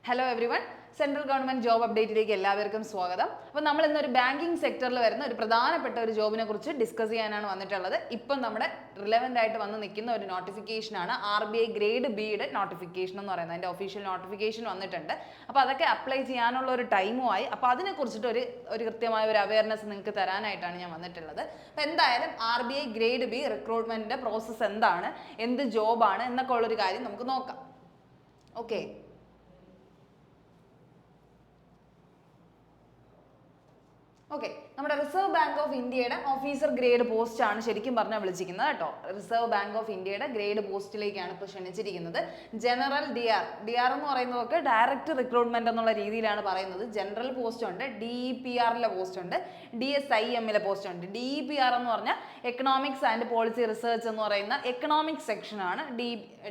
Hello everyone, central government job അപ്ഡേറ്റിലേക്ക് എല്ലാവർക്കും സ്വാഗതം. അപ്പോൾ നമ്മൾ ഇന്നൊരു ബാങ്കിങ് സെക്ടറിൽ വരുന്ന ഒരു പ്രധാനപ്പെട്ട ഒരു ജോബിനെ കുറിച്ച് ഡിസ്കസ് ചെയ്യാനാണ് വന്നിട്ടുള്ളത്. ഇപ്പം നമ്മുടെ റിലവൻ്റ് ആയിട്ട് വന്ന് നിൽക്കുന്ന ഒരു നോട്ടിഫിക്കേഷനാണ് RBI ഗ്രേഡ് ബിയുടെ നോട്ടിഫിക്കേഷൻ എന്ന് പറയുന്നത്. അതിൻ്റെ ഒഫീഷ്യൽ നോട്ടിഫിക്കേഷൻ വന്നിട്ടുണ്ട്. അപ്പോൾ അതൊക്കെ അപ്ലൈ ചെയ്യാനുള്ള ഒരു ടൈമുമായി. അപ്പോൾ അതിനെക്കുറിച്ചിട്ട് ഒരു കൃത്യമായ ഒരു അവയർനെസ് നിങ്ങൾക്ക് തരാനായിട്ടാണ് ഞാൻ വന്നിട്ടുള്ളത്. അപ്പോൾ എന്തായാലും RBI ഗ്രേഡ് ബി റിക്രൂട്ട്മെൻറ്റിൻ്റെ പ്രോസസ്സ് എന്താണ്, എന്ത് ജോബാണ് എന്നൊക്കെ ഉള്ളൊരു കാര്യം നമുക്ക് നോക്കാം. ഓക്കെ, ഓക്കെ, നമ്മുടെ റിസർവ് ബാങ്ക് ഓഫ് ഇന്ത്യയുടെ ഓഫീസർ ഗ്രേഡ് പോസ്റ്റ് ആണ് ശരിക്കും പറഞ്ഞാൽ വിളിച്ചിരിക്കുന്നത് കേട്ടോ. റിസർവ് ബാങ്ക് ഓഫ് ഇന്ത്യയുടെ ഗ്രേഡ് പോസ്റ്റിലേക്കാണ് ഇപ്പോൾ ക്ഷണിച്ചിരിക്കുന്നത്. ജനറൽ ഡി ആർ എന്ന് പറയുന്നതൊക്കെ ഡയറക്റ്റ് റിക്രൂട്ട്മെന്റ് എന്നുള്ള രീതിയിലാണ് പറയുന്നത്. ജനറൽ പോസ്റ്റ് ഉണ്ട്, DEPRലെ പോസ്റ്റ് ഉണ്ട്, DSIMലെ പോസ്റ്റ് ഉണ്ട്. DEPR എന്ന് പറഞ്ഞാൽ എക്കണോമിക്സ് ആൻഡ് പോളിസി റിസർച്ച് എന്ന് പറയുന്ന എക്കണോമിക് സെക്ഷനാണ്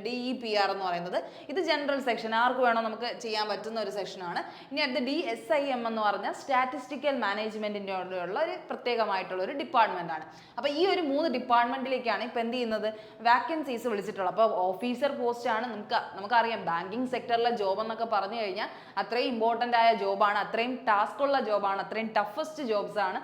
DEPR എന്ന് പറയുന്നത്. ഇത് ജനറൽ സെക്ഷൻ, ആർക്ക് വേണോ നമുക്ക് ചെയ്യാൻ പറ്റുന്ന ഒരു സെക്ഷനാണ്. ഇനി അടുത്ത് DSIM എന്ന് പറഞ്ഞാൽ സ്റ്റാറ്റിസ്റ്റിക്കൽ മാനേജ്മെന്റിൻ്റെ ഉള്ള ഒരു പ്രത്യേകമായിട്ടുള്ള ഒരു ഡിപ്പാർട്ട്മെന്റ് ആണ്. അപ്പോൾ ഈ ഒരു 3 ഡിപ്പാർട്ട്മെന്റിലേക്കാണ് ഇപ്പം എന്ത് ചെയ്യുന്നത്, വാക്കൻസീസ് വിളിച്ചിട്ടുള്ളത്. അപ്പോൾ ഓഫീസർ പോസ്റ്റ് ആണ്. നമുക്കറിയാം ബാങ്കിങ് സെക്ടറിലെ ജോബ് എന്നൊക്കെ പറഞ്ഞു കഴിഞ്ഞാൽ അത്രയും ഇമ്പോർട്ടൻ്റ് ആയ ജോബാണ്, അത്രയും ടാസ്ക് ഉള്ള ജോബാണ്, അത്രയും ടഫസ്റ്റ് ജോബ്സ് ആണ്.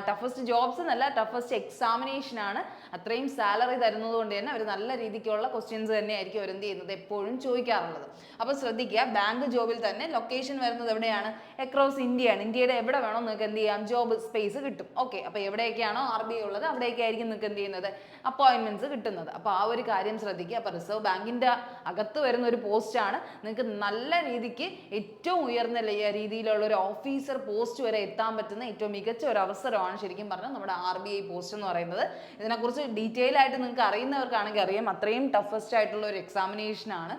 ടഫസ്റ്റ് ജോബ്സ് എന്നല്ല, ടഫസ്റ്റ് എക്സാമിനേഷൻ ആണ്. അത്രയും സാലറി തരുന്നത് കൊണ്ട് തന്നെ അവർ നല്ല രീതിക്കുള്ള ക്വസ്റ്റ്യൻസ് തന്നെയായിരിക്കും അവർ എന്ത് ചെയ്യുന്നത്, എപ്പോഴും ചോദിക്കാറുള്ളത്. അപ്പോൾ ശ്രദ്ധിക്കുക, ബാങ്ക് ജോബിൽ തന്നെ ലൊക്കേഷൻ വരുന്നത് എവിടെയാണ്, അക്രോസ് ഇന്ത്യയാണ്. ഇന്ത്യയുടെ എവിടെ വേണോ നിങ്ങൾക്ക് എന്ത് ചെയ്യാം, ജോബ് സ്പേസ് കിട്ടും. ഓക്കെ, അപ്പോൾ എവിടെയൊക്കെയാണോ RBI ഉള്ളത് അവിടെയൊക്കെയായിരിക്കും നിങ്ങൾക്ക് എന്ത് ചെയ്യുന്നത്, അപ്പോയിൻമെന്റ്സ് കിട്ടുന്നത്. അപ്പോൾ ആ ഒരു കാര്യം ശ്രദ്ധിക്കുക. അപ്പോൾ റിസർവ് ബാങ്കിൻ്റെ അകത്ത് വരുന്ന ഒരു പോസ്റ്റാണ്. നിങ്ങൾക്ക് നല്ല രീതിക്ക് ഏറ്റവും ഉയർന്ന രീതിയിലുള്ള ഒരു ഓഫീസർ പോസ്റ്റ് വരെ എത്താൻ പറ്റുന്ന ഏറ്റവും മികച്ച ഒരു അവസരമാണ് ശരിക്കും പറഞ്ഞാൽ നമ്മുടെ RBI പോസ്റ്റ് എന്ന് പറയുന്നത്. ഇതിനെക്കുറിച്ച് ഡീറ്റെയിൽ ആയിട്ട് നിങ്ങൾക്ക് അറിയുന്നവർക്കാണെങ്കിൽ അറിയാം, അത്രയും ടഫസ്റ്റ് ആയിട്ടുള്ള ഒരു എക്സാമിനേഷൻ ആണ്.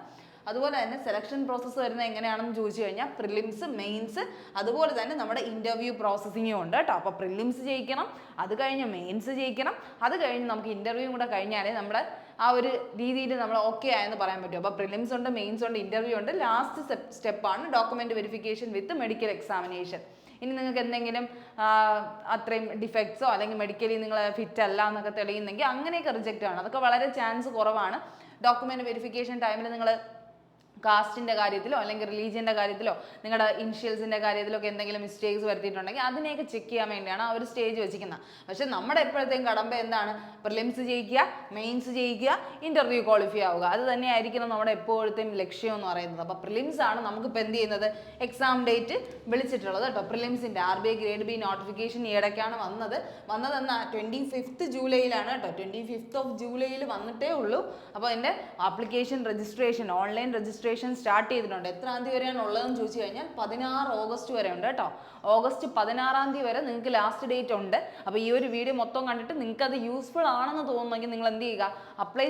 അതുപോലെ തന്നെ സെലക്ഷൻ പ്രോസസ്സ് വരുന്നത് എങ്ങനെയാണെന്ന് ചോദിച്ചു കഴിഞ്ഞാൽ പ്രിലിംസ്, മെയിൻസ്, അതുപോലെ തന്നെ നമ്മുടെ ഇൻ്റർവ്യൂ പ്രോസസ്സിങ്ങും ഉണ്ട് കേട്ടോ. അപ്പോൾ പ്രിലിംസ് ജയിക്കണം, അത് കഴിഞ്ഞ് മെയിൻസ് ജയിക്കണം, അത് കഴിഞ്ഞ് നമുക്ക് ഇൻ്റർവ്യൂ കൂടെ കഴിഞ്ഞാലേ നമ്മുടെ ആ ഒരു രീതിയിൽ നമ്മൾ ഓക്കെ ആയെന്ന് പറയാൻ പറ്റും. അപ്പോൾ പ്രിലിംസ് ഉണ്ട്, മെയിൻസ് ഉണ്ട്, ഇൻ്റർവ്യൂ ഉണ്ട്. ലാസ്റ്റ് സ്റ്റെപ്പാണ് document verification with medical examination. ഇനി നിങ്ങൾക്ക് എന്തെങ്കിലും അത്രയും ഡിഫക്ട്സോ അല്ലെങ്കിൽ മെഡിക്കലി നിങ്ങൾ ഫിറ്റ് അല്ല എന്നൊക്കെ തെളിയുന്നെങ്കിൽ അങ്ങനെയൊക്കെ റിജക്റ്റ് ആണ്. അതൊക്കെ വളരെ ചാൻസ് കുറവാണ്. ഡോക്യുമെൻറ്റ് വെരിഫിക്കേഷൻ ടൈമിൽ നിങ്ങൾ കാസ്റ്റിൻ്റെ കാര്യത്തിലോ അല്ലെങ്കിൽ റിലീജിയൻ്റെ കാര്യത്തിലോ നിങ്ങളുടെ ഇനിഷ്യൽസിൻ്റെ കാര്യത്തിലോ ഒക്കെ എന്തെങ്കിലും മിസ്റ്റേക്സ് വരുത്തിയിട്ടുണ്ടെങ്കിൽ അതിനെയൊക്കെ ചെക്ക് ചെയ്യാൻ വേണ്ടിയാണ് ആ ഒരു സ്റ്റേജ് വെച്ചിരിക്കുന്നത്. പക്ഷേ നമ്മുടെ എപ്പോഴത്തെയും കടമ്പ എന്താണ്, പ്രിലിംസ് ജയിക്കുക, മെയിൻസ് ജയിക്കുക, ഇൻ്റർവ്യൂ ക്വാളിഫൈ ആവുക. അത് തന്നെയായിരിക്കണം നമ്മുടെ എപ്പോഴത്തെയും ലക്ഷ്യം എന്ന് പറയുന്നത്. അപ്പോൾ പ്രിലിംസ് ആണ് നമുക്കിപ്പോൾ എന്ത് ചെയ്യുന്നത്, എക്സാം ഡേറ്റ് വിളിച്ചിട്ടുള്ളത് കേട്ടോ. പ്രിലിംസിൻ്റെ RBI ഗ്രേഡ് ബി നോട്ടിഫിക്കേഷൻ ഈ ഇടയ്ക്കാണ് വന്നതെന്നാ 25th ജൂലൈയിലാണ് കേട്ടോ. 25th of ജൂലൈയിൽ വന്നിട്ടേ ഉള്ളൂ. അപ്പോൾ അതിൻ്റെ application registration, online registration start ചെയ്തിട്ടുണ്ട്. എത്രാം തീയതി വരെയാണ് ഉള്ളതെന്ന് ചോദിച്ചു കഴിഞ്ഞാൽ 16 ഓഗസ്റ്റ് വരെ ഉണ്ട് കേട്ടോ. ഓഗസ്റ്റ് 16 വരെ നിങ്ങൾക്ക് ലാസ്റ്റ് ഡേറ്റ് ഉണ്ട്. അപ്പോൾ ഈ ഒരു വീഡിയോ മൊത്തം കണ്ടിട്ട് നിങ്ങൾക്ക് അത് യൂസ്ഫുൾ ആണെന്ന് തോന്നുമെങ്കിൽ നിങ്ങൾ എന്ത് ചെയ്യുക, അപ്ലൈ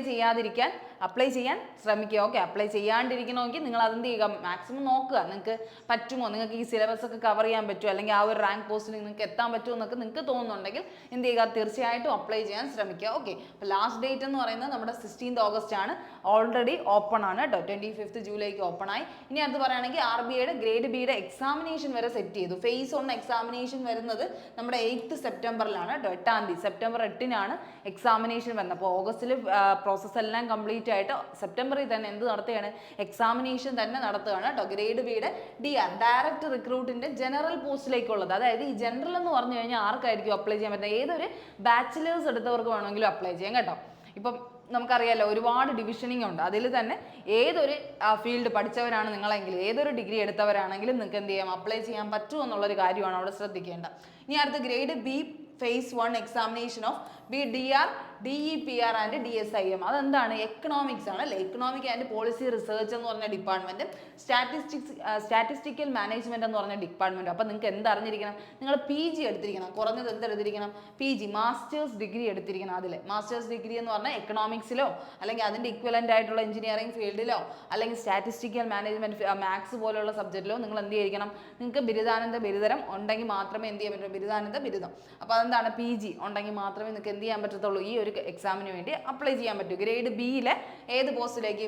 ചെയ്യാൻ ശ്രമിക്കുക. ഓക്കെ, അപ്ലൈ ചെയ്യാണ്ടിരിക്കണമെങ്കിൽ നിങ്ങൾ അതെന്ത് ചെയ്യുക, മാക്സിമം നോക്കുക. നിങ്ങൾക്ക് പറ്റുമോ, നിങ്ങൾക്ക് ഈ സിലബസ് ഒക്കെ കവർ ചെയ്യാൻ പറ്റുമോ, അല്ലെങ്കിൽ ആ ഒരു റാങ്ക് പോസ്റ്റിൽ നിങ്ങൾക്ക് എത്താൻ പറ്റുമോ എന്നൊക്കെ നിങ്ങൾക്ക് തോന്നുന്നുണ്ടെങ്കിൽ എന്ത് ചെയ്യുക, തീർച്ചയായിട്ടും അപ്ലൈ ചെയ്യാൻ ശ്രമിക്കുക. ഓക്കെ, അപ്പോൾ ലാസ്റ്റ് ഡേറ്റ് എന്ന് പറയുന്നത് നമ്മുടെ 16th ഓഗസ്റ്റ് ആണ്. ഓൾറെഡി ഓപ്പൺ ആണ് കേട്ടോ. 25th ജൂലൈക്ക് ഓപ്പൺ ആയി. ഇനി അത് പറയുകയാണെങ്കിൽ RBIയുടെ ഗ്രേഡ് ബിയുടെ എക്സാമിനേഷൻ വരെ സെറ്റ് ചെയ്തു. ഫേസ് 1 എക്സാമിനേഷൻ വരുന്നത് നമ്മുടെ 8th സെപ്റ്റംബറിലാണ് കേട്ടോ. 8ാം തീയതി, സെപ്റ്റംബർ 8-നാണ് എക്സാമിനേഷൻ വരുന്നത്. അപ്പോൾ ഓഗസ്റ്റിൽ പ്രോസസ്സ് എല്ലാം കംപ്ലീറ്റ് ആയിട്ട് സെപ്റ്റംബറിൽ തന്നെ എന്ത് നടത്തുകയാണ്, എക്സാമിനേഷൻ തന്നെ നടത്തുകയാണ് കേട്ടോ. ഗ്രേഡ് ബിയുടെ DR ഡയറക്റ്റ് റിക്രൂട്ടിൻ്റെ ജനറൽ പോസ്റ്റിലേക്കുള്ളത്. അതായത് ഈ ജനറൽ എന്ന് പറഞ്ഞു കഴിഞ്ഞാൽ ആർക്കായിരിക്കും അപ്ലൈ ചെയ്യാൻ പറ്റുന്നത്, ഏതൊരു ബാച്ചിലേഴ്സ് എടുത്തവർക്ക് വേണമെങ്കിലും അപ്ലൈ ചെയ്യാം കേട്ടോ. ഇപ്പം നമുക്കറിയാലോ ഒരുപാട് ഡിവിഷനിങ് ഉണ്ട്. അതിൽ തന്നെ ഏതൊരു ഫീൽഡ് പഠിച്ചവരാണ് നിങ്ങളെങ്കിലും, ഏതൊരു ഡിഗ്രി എടുത്തവരാണെങ്കിലും നിങ്ങൾക്ക് എന്ത് ചെയ്യാം, അപ്ലൈ ചെയ്യാൻ പറ്റുമോ എന്നുള്ളൊരു കാര്യമാണ് അവിടെ ശ്രദ്ധിക്കേണ്ടത്. ഇനി അടുത്ത grade B phase 1 examination of DR, DEPR and DSIM. അതെന്താണ്, എക്കണോമിക്സ് ആണ് അല്ലേ. എക്കണോമിക് ആൻഡ് പോളിസി റിസർച്ച് എന്ന് പറഞ്ഞ ഡിപ്പാർട്ട്മെൻറ്റും സ്റ്റാറ്റിസ്റ്റിക്കൽ മാനേജ്മെൻറ്റ് എന്ന് പറഞ്ഞ ഡിപ്പാർട്ട്മെൻറ്റും. അപ്പോൾ നിങ്ങൾക്ക് എന്തറിഞ്ഞിരിക്കണം, നിങ്ങൾ PG എടുത്തിരിക്കണം. കുറഞ്ഞത് എന്തെടുത്തിരിക്കണം, PG മാസ്റ്റേഴ്സ് ഡിഗ്രി എടുത്തിരിക്കണം. അതിൽ മാസ്റ്റേഴ്സ് ഡിഗ്രി എന്ന് പറഞ്ഞാൽ എക്കണോമിക്സിലോ അല്ലെങ്കിൽ അതിൻ്റെ ഇക്വലൻ്റ് ആയിട്ടുള്ള എഞ്ചിനീയറിംഗ് ഫീൽഡിലോ അല്ലെങ്കിൽ സ്റ്റാറ്റിസ്റ്റിക്കൽ മാനേജ്മെൻറ്റ് മാത്സ് പോലുള്ള സബ്ജക്റ്റിലോ നിങ്ങൾ എന്ത് ചെയ്തിരിക്കണം, നിങ്ങൾക്ക് ബിരുദാനന്ദ ബിരുദം ഉണ്ടെങ്കിൽ മാത്രമേ എന്ത് ചെയ്യാൻ പറ്റുള്ളൂ, ബിരുദാനന്ദ ബിരുദം. അപ്പോൾ അതെന്താണ്, PG ഉണ്ടെങ്കിൽ മാത്രമേ നിങ്ങൾക്ക് എന്ത് എന്ത് ചെയ്യാൻ പറ്റത്തുള്ളൂ, ഈ ഒരു എക്സാമിന് വേണ്ടി അപ്ലൈ ചെയ്യാൻ പറ്റും. ഗ്രേഡ് ബിയിലെ ഏത് പോസ്റ്റിലേക്ക്,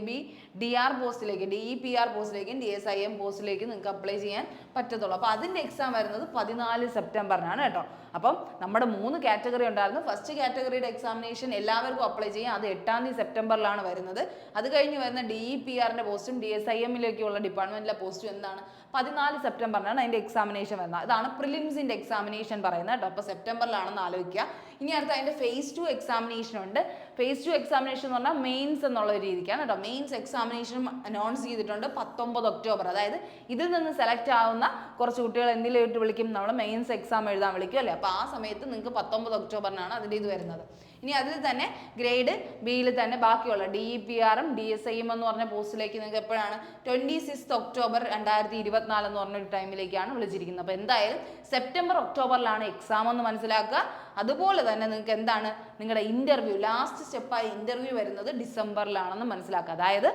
DR പോസ്റ്റിലേക്ക്, DEPR പോസ്റ്റിലേക്കും DSIM പോസ്റ്റിലേക്കും നിങ്ങൾക്ക് അപ്ലൈ ചെയ്യാൻ പറ്റത്തുള്ളൂ. അപ്പോൾ അതിൻ്റെ എക്സാം വരുന്നത് 14 സെപ്റ്റംബറിനാണ് കേട്ടോ. അപ്പം നമ്മുടെ 3 കാറ്റഗറി ഉണ്ടായിരുന്നു. ഫസ്റ്റ് കാറ്റഗറിയുടെ എക്സാമിനേഷൻ എല്ലാവർക്കും അപ്ലൈ ചെയ്യാം, അത് 8 സെപ്റ്റംബറിലാണ് വരുന്നത്. അത് കഴിഞ്ഞ് വരുന്ന DEPRന്റെ പോസ്റ്റും DSIMലേക്കുള്ള ഡിപ്പാർട്ട്മെന്റിലെ പോസ്റ്റും എന്താണ് 14 സെപ്റ്റംബറിനാണ് അതിൻ്റെ എക്സാമിനേഷൻ വരുന്നത്. ഇതാണ് പ്രിലിംസിൻ്റെ എക്സാമിനേഷൻ പറയുന്നത് കേട്ടോ. അപ്പോൾ സെപ്റ്റംബറിലാണെന്ന് ആലോചിക്കുക. ഇനി അടുത്ത അതിൻ്റെ phase 2 എക്സാമിനേഷൻ ഉണ്ട്. phase 2 എക്സാമിനേഷൻ എന്ന് പറഞ്ഞാൽ മെയിൻസ് എന്നുള്ള രീതിക്കാണ് കേട്ടോ. മെയിൻസ് എക്സാമിനേഷനും അനൗൺസ് ചെയ്തിട്ടുണ്ട് 19 ഒക്ടോബർ. അതായത് ഇതിൽ നിന്ന് സെലക്ട് ആവുന്ന കുറച്ച് കുട്ടികൾ എന്തിലേക്ക് വിളിക്കും, നമ്മൾ മെയിൻസ് എക്സാം എഴുതാൻ വിളിക്കും അല്ലേ. അപ്പോൾ ആ സമയത്ത് നിങ്ങൾക്ക് 19 ഒക്ടോബറിനാണ് അതിൻ്റെ ഇത് വരുന്നത്. ഇനി അതിൽ തന്നെ ഗ്രേഡ് ബിയിൽ തന്നെ ബാക്കിയുള്ള DEPRും DSIM എന്ന് പറഞ്ഞ പോസ്റ്റിലേക്ക് നിങ്ങൾക്ക് എപ്പോഴാണ് 26 ഒക്ടോബർ 2024 എന്ന് പറഞ്ഞൊരു ടൈമിലേക്കാണ് വിളിച്ചിരിക്കുന്നത്. അപ്പോൾ എന്തായാലും സെപ്റ്റംബർ ഒക്ടോബറിലാണ് എക്സാം എന്ന് മനസ്സിലാക്കുക. അതുപോലെ തന്നെ നിങ്ങൾക്ക് എന്താണ് നിങ്ങളുടെ ഇൻ്റർവ്യൂ, ലാസ്റ്റ് സ്റ്റെപ്പായി ഇൻ്റർവ്യൂ വരുന്നത് ഡിസംബറിലാണെന്ന് മനസ്സിലാക്കുക. അതായത്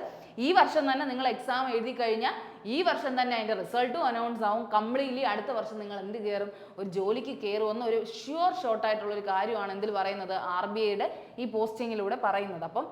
ഈ വർഷം തന്നെ നിങ്ങൾ എക്സാം എഴുതി കഴിഞ്ഞാൽ ഈ വർഷം തന്നെ അതിൻ്റെ റിസൾട്ടും അനൗൺസ് ആവും. കംപ്ലീറ്റ്ലി അടുത്ത വർഷം നിങ്ങൾ എന്ത് കയറും, ഒരു ജോലിക്ക് കയറുമെന്ന് ഒരു ഷുവർ ഷോട്ടായിട്ടുള്ളൊരു കാര്യമാണ് എന്തിൽ പറയുന്നത്, RBIയുടെ ഈ പോസ്റ്റിങ്ങിലൂടെ പറയുന്നത്. അപ്പം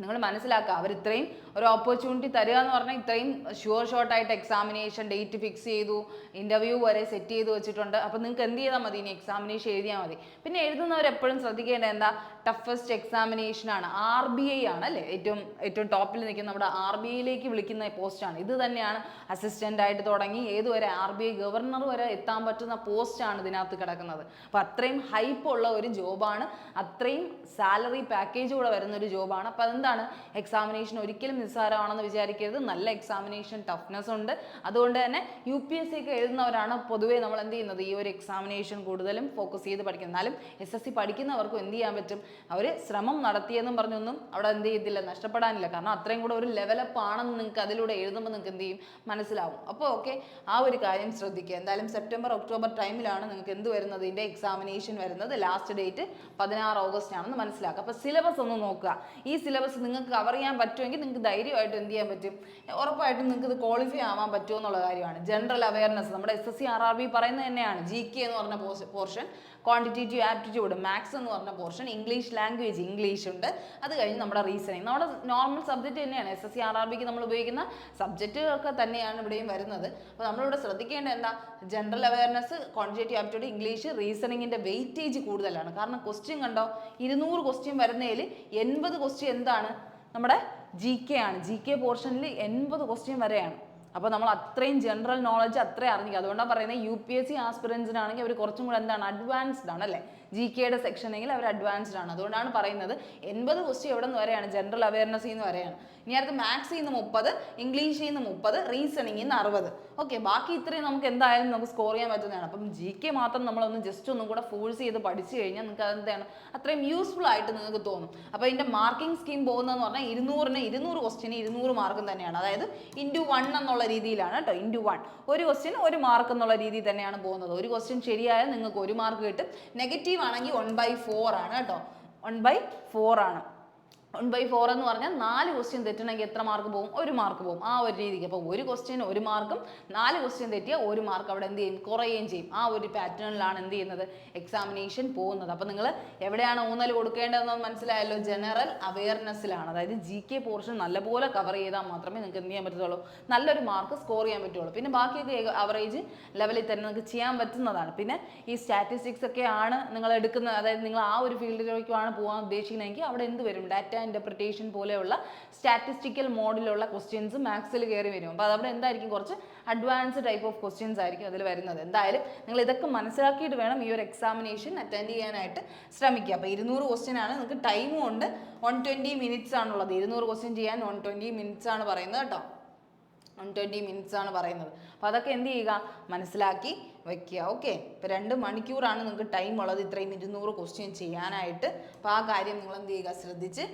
നിങ്ങൾ മനസ്സിലാക്കുക, അവർ ഇത്രയും ഒരു ഓപ്പർച്യൂണിറ്റി തരിക എന്ന് പറഞ്ഞാൽ ഇത്രയും ഷുവർ ഷോട്ടായിട്ട് എക്സാമിനേഷൻ ഡേറ്റ് ഫിക്സ് ചെയ്തു, ഇൻ്റർവ്യൂ വരെ സെറ്റ് ചെയ്ത് വെച്ചിട്ടുണ്ട്. അപ്പോൾ നിങ്ങൾക്ക് എന്ത് ചെയ്താൽ മതി, ഇനി എക്സാമിനേഷൻ എഴുതിയാൽ മതി. പിന്നെ എഴുതുന്നവർ എപ്പോഴും ശ്രദ്ധിക്കേണ്ടത് എന്താ, ടഫസ്റ്റ് എക്സാമിനേഷനാണ്, RBI ആണ് അല്ലേ ഏറ്റവും ടോപ്പിൽ നിൽക്കുന്ന നമ്മുടെ RBIയിലേക്ക് വിളിക്കുന്ന പോസ്റ്റാണ്. ഇത് തന്നെയാണ് അസിസ്റ്റൻ്റ് ആയിട്ട് തുടങ്ങി ഏതുവരെ RBI ഗവർണർ വരെ എത്താൻ പറ്റുന്ന പോസ്റ്റാണ് ഇതിനകത്ത് കിടക്കുന്നത്. അപ്പോൾ അത്രയും ഹൈപ്പ് ഉള്ള ഒരു ജോബാണ്, അത്രയും സാലറി പാക്കേജ് കൂടെ വരുന്ന ഒരു ജോബാണ്. അപ്പോൾ അതെന്താണ്, എക്സാമിനേഷൻ ഒരിക്കലും നിസ്സാരമാണെന്ന് വിചാരിക്കരുത്. നല്ല എക്സാമിനേഷൻ ടഫ്നെസ് ഉണ്ട്. അതുകൊണ്ട് തന്നെ UPSC ഒക്കെ എഴുതുന്നവരാണ് പൊതുവേ നമ്മൾ എന്ത് ചെയ്യുന്നത്, ഈ ഒരു എക്സാമിനേഷൻ കൂടുതലും ഫോക്കസ് ചെയ്ത് പഠിക്കുന്നത്. എന്നാലും SSC പഠിക്കുന്നവർക്കും എന്ത് ചെയ്യാൻ പറ്റും, അവർ ശ്രമം നടത്തിയെന്നും പറഞ്ഞൊന്നും അവിടെ എന്ത് ചെയ്തില്ല, നഷ്ടപ്പെടാനില്ല. കാരണം അത്രയും കൂടെ ഒരു ലെവലപ്പ് ആണെന്ന് നിങ്ങൾക്ക് അതിലൂടെ എഴുതുമ്പോൾ നിങ്ങൾക്ക് എന്ത് ചെയ്യും, മനസ്സിലാവും. അപ്പോൾ ഓക്കെ, ആ ഒരു കാര്യം ശ്രദ്ധിക്കുക. എന്തായാലും സെപ്റ്റംബർ ഒക്ടോബർ ടൈമിലാണ് നിങ്ങൾക്ക് എന്ത് വരുന്നത്, ഇതിൻ്റെ എക്സാമിനേഷൻ വരുന്നത്. ലാസ്റ്റ് ഡേറ്റ് 16 ഓഗസ്റ്റ് ആണെന്ന് മനസ്സിലാക്കുക. അപ്പോൾ സിലബസ് ഒന്ന് നോക്കുക. ഈ സിലബസ് നിങ്ങൾക്ക് കവർ ചെയ്യാൻ പറ്റുമെങ്കിൽ നിങ്ങൾക്ക് ധൈര്യമായിട്ട് എന്ത് ചെയ്യാൻ പറ്റും, ഉറപ്പായിട്ടും നിങ്ങൾക്ക് ഇത് ക്വാളിഫൈ ആവാൻ പറ്റുമോ എന്നുള്ള കാര്യമാണ്. ജനറൽ അവയർനെസ് നമ്മുടെ SSC RRB പറയുന്നത് തന്നെയാണ്. GK എന്ന് പറഞ്ഞ പോർഷൻ, ക്വാണ്ടിറ്റേറ്റീവ് ആപ്റ്റിറ്റ്യൂഡ് മാത്സ് എന്ന് പറഞ്ഞ പോർഷൻ, ഇംഗ്ലീഷ് ലാംഗ്വേജ് ഇംഗ്ലീഷ് ഉണ്ട്, അത് കഴിഞ്ഞ് നമ്മുടെ റീസണിങ്, നമ്മുടെ നോർമൽ സബ്ജക്റ്റ് തന്നെയാണ്. SSC RRBക്ക് നമ്മൾ ഉപയോഗിക്കുന്ന സബ്ജക്റ്റുകളൊക്കെ തന്നെയാണ് ഇവിടെയും വരുന്നത്. അപ്പോൾ നമ്മളിവിടെ ശ്രദ്ധിക്കേണ്ടത് എന്താ, general awareness, quantitative aptitude, English, റീസണിങ്ങിൻ്റെ വെയിറ്റേജ് കൂടുതലാണ്. കാരണം ക്വസ്റ്റ്യൻ കണ്ടോ, 200 ക്വസ്റ്റ്യൻ വരുന്നതിൽ 80 ക്വസ്റ്റ്യൻ എന്താണ്, നമ്മുടെ GK ആണ്. GK പോർഷനിൽ 80 ക്വസ്റ്റ്യൻ വരെയാണ്. അപ്പോൾ നമ്മൾ അത്രയും ജനറൽ നോളജ് അത്രയും അറിഞ്ഞിരിക്കുക. അതുകൊണ്ടാണ് പറയുന്നത് UPSC ആസ്പിറൻസിനാണെങ്കിൽ അവർ കുറച്ചും കൂടെ എന്താണ്, അഡ്വാൻസ്ഡ് ആണ് അല്ലേ. GKയുടെ സെക്ഷനെങ്കിൽ അവർ അഡ്വാൻസ്ഡ് ആണ്. അതുകൊണ്ടാണ് പറയുന്നത് 80 ക്വസ്റ്റ്യൻ എവിടെ നിന്ന് വരെയാണ്, ജനറൽ അവയർനെസ്സിൽ നിന്ന് വരെയാണ്. ഇനി അടുത്ത് മാത്സിൽ നിന്ന് 30, ഇംഗ്ലീഷിൽ നിന്ന് 30, റീസണിങ്ങിൽ നിന്ന് 60. ഓക്കെ, ബാക്കി ഇത്രയും നമുക്ക് എന്തായാലും നമുക്ക് സ്കോർ ചെയ്യാൻ പറ്റുന്നതാണ്. അപ്പം GK മാത്രം നമ്മളൊന്ന് ജസ്റ്റ് ഒന്നും കൂടെ ഫോഴ്സ് ചെയ്ത് പഠിച്ചു കഴിഞ്ഞാൽ നിങ്ങൾക്ക് അതെന്താണ് അത്രയും യൂസ്ഫുൾ ആയിട്ട് നിങ്ങൾക്ക് തോന്നും. അപ്പോൾ ഇതിൻ്റെ മാർക്കിംഗ് സ്കീം പോകുന്നതെന്ന് പറഞ്ഞാൽ 200 ക്വസ്റ്റ്യന് 200 മാർക്കും തന്നെയാണ്. അതായത് ×1 എന്നുള്ള രീതിയിലാണ് കേട്ടോ. ×1 ഒരു ക്വസ്റ്റ്യൻ 1 മാർക്ക് എന്നുള്ള രീതിയിൽ തന്നെയാണ് പോകുന്നത്. ഒരു ക്വസ്റ്റ്യൻ ശരിയായാൽ നിങ്ങൾക്ക് 1 മാർക്ക് കിട്ടും. നെഗറ്റീവ് ആണെങ്കിൽ 1/4 ആണ് കേട്ടോ. 1/4 ആണ്. 1/4 എന്ന് പറഞ്ഞാൽ 4 ക്വസ്റ്റ്യൻ തെറ്റണമെങ്കിൽ എത്ര മാർക്ക് പോകും, 1 മാർക്ക് പോകും. ആ ഒരു രീതിക്ക്. അപ്പോൾ ഒരു ക്വസ്റ്റ്യൻ 1 മാർക്കും 4 ക്വസ്റ്റ്യൻ തെറ്റിയാൽ 1 മാർക്ക് അവിടെ എന്ത് ചെയ്യും, കുറയുകയും ചെയ്യും. ആ ഒരു പാറ്റേണിലാണ് എന്ത് ചെയ്യുന്നത്, എക്സാമിനേഷൻ പോകുന്നത്. അപ്പോൾ നിങ്ങൾ എവിടെയാണ് ഊന്നൽ കൊടുക്കേണ്ടതെന്ന് മനസ്സിലായല്ലോ, ജനറൽ അവയർനെസ്സിലാണ്. അതായത് GK പോർഷൻ നല്ലപോലെ കവർ ചെയ്താൽ മാത്രമേ നിങ്ങൾക്ക് എന്ത് ചെയ്യാൻ പറ്റത്തുള്ളൂ, നല്ലൊരു മാർക്ക് സ്കോർ ചെയ്യാൻ പറ്റുള്ളൂ. പിന്നെ ബാക്കിയൊക്കെ അവറേജ് ലെവലിൽ തന്നെ നിങ്ങൾക്ക് ചെയ്യാൻ പറ്റുന്നതാണ്. പിന്നെ ഈ സ്റ്റാറ്റിസ്റ്റിക്സ് ഒക്കെയാണ് നിങ്ങൾ എടുക്കുന്നത്, അതായത് നിങ്ങൾ ആ ഒരു ഫീൽഡിലേക്കാണ് പോകാൻ ഉദ്ദേശിക്കുന്നതെങ്കിൽ അവിടെ എന്ത് വരും, ഡാറ്റ ഇന്റർപ്രിട്ടേഷൻ പോലെയുള്ള സ്റ്റാറ്റിസ്റ്റിക്കൽ മോഡിലുള്ള ക്വസ്റ്റ്യൻസ് മാത്സിൽ കയറി വരും. അപ്പോൾ അതവിടെ എന്തായിരിക്കും, കുറച്ച് അഡ്വാൻസ് ടൈപ്പ് ഓഫ് ക്വസ്റ്റ്യൻസ് ആയിരിക്കും അതിൽ വരുന്നത്. എന്തായാലും നിങ്ങൾ ഇതൊക്കെ മനസ്സിലാക്കിയിട്ട് വേണം ഈ ഒരു എക്സാമിനേഷൻ അറ്റൻഡ് ചെയ്യാനായിട്ട് ശ്രമിക്കുക. അപ്പോൾ 200 ക്വസ്റ്റ്യൻ ആണ്, നിങ്ങൾക്ക് ടൈമും ഉണ്ട്. 120 മിനിറ്റ്സ് ആണുള്ളത്. 200 ക്വസ്റ്റ്യൻ ചെയ്യാൻ 120 മിനിറ്റ്സ് ആണ് പറയുന്നത് കേട്ടോ. 120 മിനിറ്റ്സ് ആണ് പറയുന്നത്. അപ്പോൾ അതൊക്കെ എന്ത് ചെയ്യുക, മനസ്സിലാക്കി വയ്ക്കുക. ഓക്കെ, ഇപ്പോൾ 2 മണിക്കൂറാണ് നിങ്ങൾക്ക് ടൈം ഉള്ളത് ഇത്രയും 200 ക്വസ്റ്റ്യൻ ചെയ്യാനായിട്ട്. അപ്പോൾ ആ കാര്യം നിങ്ങൾ എന്ത് ചെയ്യുക, ശ്രദ്ധിച്ച്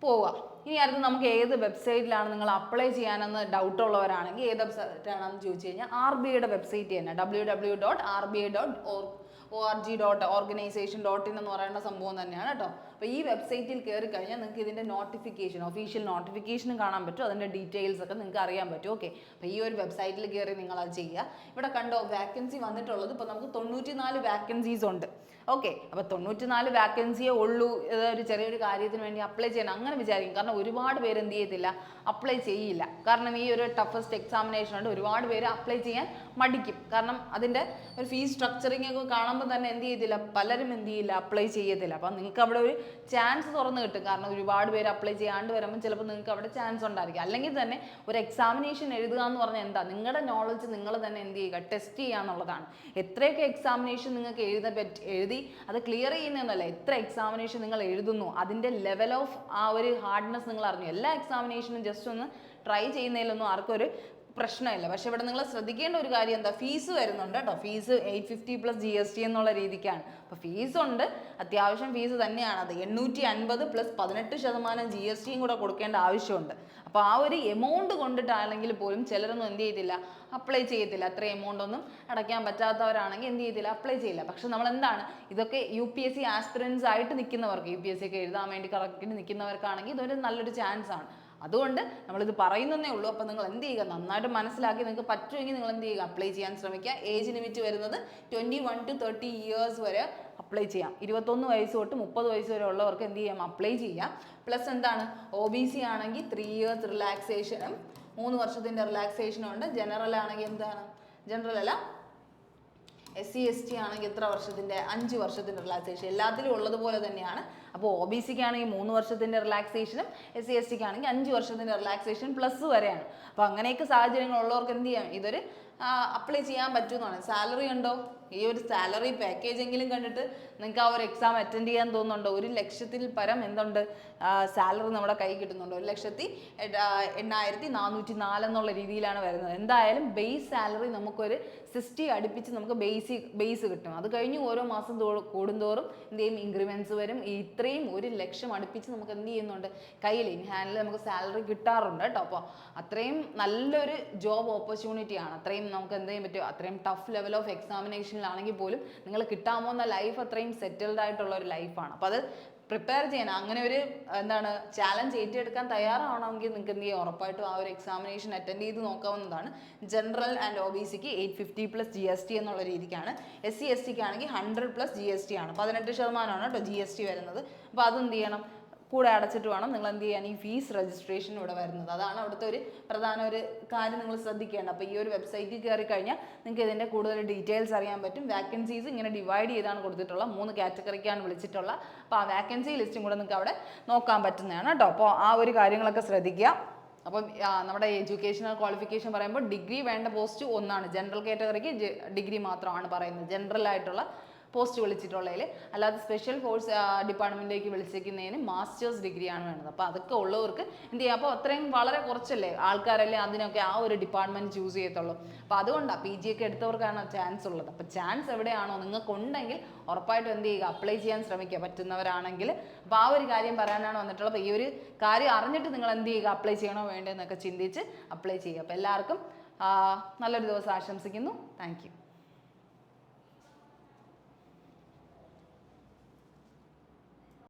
പോവുക. ഇനി അടുത്ത് നമുക്ക് ഏത് വെബ്സൈറ്റിലാണ് നിങ്ങൾ അപ്ലൈ ചെയ്യാനെന്ന് ഡൗട്ട് ഉള്ളവരാണെങ്കിൽ ഏത് വെബ്സൈറ്റാണെന്ന് ചോദിച്ചു കഴിഞ്ഞാൽ RBIയുടെ വെബ്സൈറ്റ് തന്നെ, www.rbi.org.organization.in എന്ന് പറയുന്ന സംഭവം തന്നെയാണ് കേട്ടോ. അപ്പോൾ ഈ വെബ്സൈറ്റിൽ കയറി കഴിഞ്ഞാൽ നിങ്ങൾക്ക് ഇതിൻ്റെ നോട്ടിഫിക്കേഷൻ, ഒഫീഷ്യൽ നോട്ടിഫിക്കേഷനും കാണാൻ പറ്റും, അതിൻ്റെ ഡീറ്റെയിൽസ് ഒക്കെ നിങ്ങൾക്ക് അറിയാൻ പറ്റും. ഓക്കെ, അപ്പോൾ ഈ ഒരു വെബ്സൈറ്റിൽ കയറി നിങ്ങൾ അത് ചെയ്യുക. ഇവിടെ കണ്ടോ വാക്കൻസി വന്നിട്ടുള്ളത് ഇപ്പോൾ നമുക്ക് 94 വാക്കൻസീസ് ഉണ്ട്. ഓക്കെ, അപ്പോൾ 94 വാക്കൻസിയേ ഉള്ളൂ, ഒരു ചെറിയൊരു കാര്യത്തിന് വേണ്ടി അപ്ലൈ ചെയ്യണം അങ്ങനെ വിചാരിക്കും. കാരണം ഒരുപാട് പേര് എന്ത് ചെയ്യത്തില്ല, അപ്ലൈ ചെയ്യില്ല. കാരണം ഈ ഒരു ടഫസ്റ്റ് എക്സാമിനേഷൻ ഉണ്ട്, ഒരുപാട് പേര് അപ്ലൈ ചെയ്യാൻ മടിക്കും. കാരണം അതിൻ്റെ ഒരു ഫീസ് സ്ട്രക്ചറിങ് ഒക്കെ കാണുമ്പോൾ തന്നെ എന്ത് ചെയ്യത്തില്ല, പലരും എന്ത് ചെയ്യില്ല, അപ്ലൈ ചെയ്യത്തില്ല. അപ്പം നിങ്ങൾക്ക് അവിടെ ഒരു ചാൻസ് തുറന്നു കിട്ടും. കാരണം ഒരുപാട് പേര് അപ്ലൈ ചെയ്യാണ്ട് വരുമ്പോൾ ചിലപ്പോൾ നിങ്ങൾക്ക് അവിടെ ചാൻസ് ഉണ്ടായിരിക്കും. അല്ലെങ്കിൽ തന്നെ ഒരു എക്സാമിനേഷൻ എഴുതുക എന്ന് പറഞ്ഞാൽ എന്താ, നിങ്ങളുടെ നോളജ് നിങ്ങൾ തന്നെ എന്ത് ചെയ്യുക, ടെസ്റ്റ് ചെയ്യുക എന്നുള്ളതാണ്. എത്രയൊക്കെ എക്സാമിനേഷൻ നിങ്ങൾക്ക് എഴുതി അത് ക്ലിയർ ചെയ്യുന്നതല്ല, എത്ര എക്സാമിനേഷൻ നിങ്ങൾ എഴുതുന്നു, അതിൻ്റെ ലെവൽ ഓഫ് ആ ഒരു ഹാർഡ്നെസ് നിങ്ങൾ അറിഞ്ഞു. എല്ലാ എക്സാമിനേഷനും ജസ്റ്റ് ഒന്ന് ട്രൈ ചെയ്യുന്നതിലൊന്നും ആർക്കും ഒരു പ്രശ്നമില്ല. പക്ഷെ ഇവിടെ നിങ്ങൾ ശ്രദ്ധിക്കേണ്ട ഒരു കാര്യം എന്താ, ഫീസ് വരുന്നുണ്ട് കേട്ടോ. ഫീസ് 850 പ്ലസ് GST എന്നുള്ള രീതിക്കാണ്. അപ്പോൾ ഫീസ് ഉണ്ട്, അത്യാവശ്യം ഫീസ് തന്നെയാണ്. അത് 850 പ്ലസ് 18% GSTയും കൂടെ കൊടുക്കേണ്ട ആവശ്യമുണ്ട്. അപ്പോൾ ആ ഒരു എമൗണ്ട് കൊണ്ടിട്ടാണെങ്കിൽ പോലും ചിലരൊന്നും എന്ത് ചെയ്തില്ല, അപ്ലൈ ചെയ്യത്തില്ല. അത്ര എമൗണ്ട് ഒന്നും അടയ്ക്കാൻ പറ്റാത്തവരാണെങ്കിൽ എന്ത് ചെയ്തില്ല, അപ്ലൈ ചെയ്യില്ല. പക്ഷെ നമ്മൾ എന്താണ്, ഇതൊക്കെ UPSC ആസ്പിറൻസ് ആയിട്ട് നിൽക്കുന്നവർക്ക്, UPSC ഒക്കെ എഴുതാൻ വേണ്ടി കറക്റ്റ് നിൽക്കുന്നവർക്കാണെങ്കിൽ ഇതൊരു നല്ലൊരു ചാൻസ് ആണ്. അതുകൊണ്ട് നമ്മളിത് പറയുന്നതേ ഉള്ളൂ. അപ്പോൾ നിങ്ങൾ എന്ത് ചെയ്യുക, നന്നായിട്ട് മനസ്സിലാക്കി നിങ്ങൾക്ക് പറ്റുമെങ്കിൽ നിങ്ങൾ എന്ത് ചെയ്യുക, അപ്ലൈ ചെയ്യാൻ ശ്രമിക്കുക. ഏജ് ലിമിറ്റ് വരുന്നത് 21 to 30 ഇയേഴ്സ് വരെ അപ്ലൈ ചെയ്യാം. 21 വയസ്സ് തൊട്ട് 30 വയസ്സ് വരെ ഉള്ളവർക്ക് എന്ത് ചെയ്യാം, അപ്ലൈ ചെയ്യാം. പ്ലസ് എന്താണ്, OBC ആണെങ്കിൽ 3 years റിലാക്സേഷനും 3 വർഷത്തിൻ്റെ റിലാക്സേഷനും ഉണ്ട്. ജനറൽ ആണെങ്കിൽ എന്താണ്, ജനറൽ അല്ല SC ST ആണെങ്കിൽ എത്ര വർഷത്തിൻ്റെ, 5 വർഷത്തിൻ്റെ റിലാക്സേഷൻ. എല്ലാത്തിലും ഉള്ളതുപോലെ തന്നെയാണ്. അപ്പോൾ OBCക്ക് ആണെങ്കിൽ 3 വർഷത്തിൻ്റെ റിലാക്സേഷനും SC STക്ക് ആണെങ്കിൽ 5 വർഷത്തിൻ്റെ റിലാക്സേഷൻ പ്ലസ് വരെയാണ്. അപ്പോൾ അങ്ങനെയൊക്കെ സാഹചര്യങ്ങളുള്ളവർക്ക് എന്ത് ചെയ്യാം, ഇതൊരു അപ്ലൈ ചെയ്യാൻ പറ്റുമെന്നാണ്. സാലറി ഉണ്ടോ, ഈ ഒരു സാലറി പാക്കേജ് എങ്കിലും കണ്ടിട്ട് നിങ്ങൾക്ക് ആ ഒരു എക്സാം അറ്റൻഡ് ചെയ്യാൻ തോന്നുന്നുണ്ടോ? 1,00,000 പരം എന്തുണ്ട് സാലറി നമ്മുടെ കൈ കിട്ടുന്നുണ്ട്. 1,08,404 എന്നുള്ള രീതിയിലാണ് വരുന്നത്. എന്തായാലും ബേസ് സാലറി നമുക്കൊരു 60 അടുപ്പിച്ച് നമുക്ക് ബേസ് കിട്ടും. അത് കഴിഞ്ഞ് ഓരോ മാസം കൂടുന്തോറും എന്ത് ചെയ്യും, ഇൻക്രിമെൻറ്റ്സ് വരും. ഇത്രയും 1,00,000 അടുപ്പിച്ച് നമുക്ക് എന്ത് ചെയ്യുന്നുണ്ട്, കയ്യിൽ ഇൻ ഹാൻഡിൽ നമുക്ക് സാലറി കിട്ടാറുണ്ട് കേട്ടോ. അപ്പോൾ അത്രയും നല്ലൊരു ജോബ് ഓപ്പർച്യൂണിറ്റിയാണ്. അത്രയും നമുക്ക് എന്ത് ചെയ്യാൻ പറ്റും, അത്രയും ടഫ് ലെവൽ ഓഫ് എക്സാമിനേഷനിലാണെങ്കിൽ പോലും നിങ്ങൾ കിട്ടാൻ പോകുന്ന ലൈഫ് അത്രയും സെറ്റിൽഡ് ആയിട്ടുള്ള ഒരു ലൈഫാണ്. അപ്പോൾ അത് പ്രിപ്പയർ ചെയ്യണം. അങ്ങനെ ഒരു എന്താണ് ചാലഞ്ച് ഏറ്റെടുക്കാൻ തയ്യാറാവണമെങ്കിൽ നിങ്ങൾക്ക് എന്ത് ചെയ്യാം, ഉറപ്പായിട്ടും ആ ഒരു എക്സാമിനേഷൻ അറ്റൻഡ് ചെയ്ത് നോക്കാവുന്നതാണ്. ജനറൽ ആൻഡ് OBCക്ക് 850 പ്ലസ് GST എന്നുള്ള രീതിക്കാണ്. SC STക്ക് ആണെങ്കിൽ 100 പ്ലസ് GST ആണ്. 18% കേട്ടോ GST വരുന്നത്. അപ്പോൾ അതെന്ത് ചെയ്യണം, കൂടെ അടച്ചിട്ട് വേണം നിങ്ങൾ എന്ത് ചെയ്യാൻ, ഈ ഫീസ് രജിസ്ട്രേഷൻ ഇവിടെ വരുന്നത്. അതാണ് അവിടുത്തെ ഒരു പ്രധാന ഒരു കാര്യം നിങ്ങൾ ശ്രദ്ധിക്കേണ്ടത്. അപ്പോൾ ഈ ഒരു വെബ്സൈറ്റിൽ കയറി കഴിഞ്ഞാൽ നിങ്ങൾക്ക് ഇതിൻ്റെ കൂടുതൽ ഡീറ്റെയിൽസ് അറിയാൻ പറ്റും. വാക്കൻസീസ് ഇങ്ങനെ ഡിവൈഡ് ചെയ്താണ് കൊടുത്തിട്ടുള്ള, 3 കാറ്റഗറിക്കാണ് വിളിച്ചിട്ടുള്ള. അപ്പോൾ ആ വാക്കൻസി ലിസ്റ്റും കൂടെ നിങ്ങൾക്ക് അവിടെ നോക്കാൻ പറ്റുന്നതാണ് കേട്ടോ. അപ്പോൾ ആ ഒരു കാര്യങ്ങളൊക്കെ ശ്രദ്ധിക്കുക. അപ്പം നമ്മുടെ എഡ്യൂക്കേഷണൽ ക്വാളിഫിക്കേഷൻ പറയുമ്പോൾ ഡിഗ്രി വേണ്ട പോസ്റ്റ് ഒന്നാണ്. ജനറൽ കാറ്റഗറിക്ക് ഡിഗ്രി മാത്രമാണ് പറയുന്നത്, ജനറൽ ആയിട്ടുള്ള പോസ്റ്റ് വിളിച്ചിട്ടുള്ളതിൽ. അല്ലാതെ സ്പെഷ്യൽ ഫോഴ്സ് ഡിപ്പാർട്ട്മെൻറ്റിലേക്ക് വിളിച്ചിരിക്കുന്നതിന് മാസ്റ്റേഴ്സ് ഡിഗ്രിയാണ് വേണ്ടത്. അപ്പോൾ അതൊക്കെ ഉള്ളവർക്ക് എന്ത് ചെയ്യാം, അപ്പോൾ അത്രയും വളരെ കുറച്ചല്ലേ ആൾക്കാരല്ലേ അതിനൊക്കെ ആ ഒരു ഡിപ്പാർട്ട്മെൻറ്റ് ചൂസ് ചെയ്യത്തുള്ളൂ. അപ്പോൾ അതുകൊണ്ടാണ് PG ഒക്കെ എടുത്തവർക്കാണ് ചാൻസ് ഉള്ളത്. അപ്പോൾ ചാൻസ് എവിടെയാണോ നിങ്ങൾക്കുണ്ടെങ്കിൽ ഉറപ്പായിട്ടും എന്ത് ചെയ്യുക, അപ്ലൈ ചെയ്യാൻ ശ്രമിക്കുക പറ്റുന്നവരാണെങ്കിൽ. അപ്പോൾ ആ ഒരു കാര്യം പറയാനാണ് വന്നിട്ടുള്ളത്. അപ്പോൾ ഈ ഒരു കാര്യം അറിഞ്ഞിട്ട് നിങ്ങൾ എന്ത് ചെയ്യുക, അപ്ലൈ ചെയ്യണോ വേണ്ടതെന്നൊക്കെ ചിന്തിച്ച് അപ്ലൈ ചെയ്യുക. അപ്പോൾ എല്ലാവർക്കും നല്ലൊരു ദിവസം ആശംസിക്കുന്നു. Thank you.